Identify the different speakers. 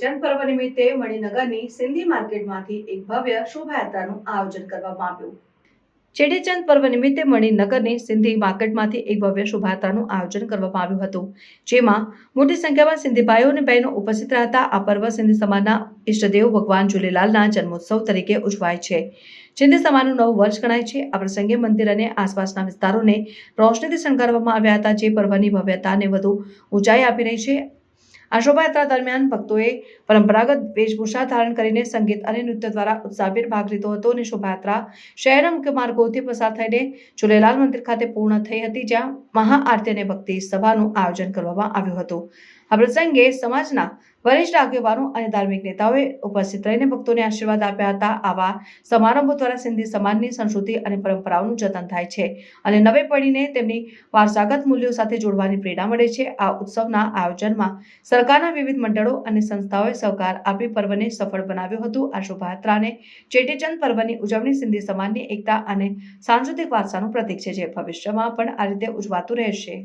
Speaker 1: ચેટીચંડ પર્વ નિમિત્તે મણિનગરની સિંધી માર્કેટમાંથી એક ભવ્ય શોભાયાત્રાનું આયોજન કરવામાં આવ્યું। ચેટીચંદ પર્વ નિમિત્તે મણિનગરની સિંધી માર્કેટમાંથી એક ભવ્ય શોભાયાત્રાનું આયોજન કરવામાં આવ્યું હતું, જેમાં મોટી સંખ્યામાં સિંધી ભાઈઓ અને બહેનો ઉપસ્થિત રહ્યા હતા। આ પર્વ સિંધી સમાજના ઈષ્ટદેવ ભગવાન ઝૂલેલાલના જન્મોત્સવ તરીકે ઉજવાય છે। સિંધી સમાજનું નવું વર્ષ ગણાય છે। આ પ્રસંગે મંદિર અને આસપાસના વિસ્તારોને રોશનીથી શણગારવામાં આવ્યા હતા, જે પર્વની ભવ્યતાને વધુ ઊંચાઈ આપી રહી છે। આ શોભાયાત્રા દરમિયાન ભક્તોએ પરંપરાગત વેશભૂષા ધારણ કરીને સંગીત અને નૃત્ય દ્વારા ઉત્સાહભેર ભાગ લીધો હતો અને શોભાયાત્રા શહેરના મુખ્ય માર્ગોથી પસાર થઈને ઝૂલેલાલ મંદિર ખાતે પૂર્ણ થઈ હતી, જ્યાં મહાઆરતી અને ભક્તિ સભાનું આયોજન કરવામાં આવ્યું હતું। આ પ્રસંગે સમાજના વરિષ્ઠ આગેવાનો અને ધાર્મિક નેતાઓએ ઉપસ્થિત રહીને ભક્તોને આશીર્વાદ આપ્યા હતા। આવા સમારંભો દ્વારા સિંધી સમાજની સંસ્કૃતિ અને પરંપરાઓનું જતન થાય છે અને નવી પેઢીને તેમની વારસાગત મૂલ્યો સાથે જોડવાની પ્રેરણા મળે છે। આ ઉત્સવના આયોજનમાં સરકારના વિવિધ મંડળો અને સંસ્થાઓએ સહકાર આપી પર્વને સફળ બનાવ્યું હતું। આ શોભાયાત્રાને ચેટીચંદ પર્વની ઉજવણી સિંધી સમાજની એકતા અને સાંસ્કૃતિક વારસાનું પ્રતીક છે, જે ભવિષ્યમાં પણ આ રીતે ઉજવાતું રહેશે।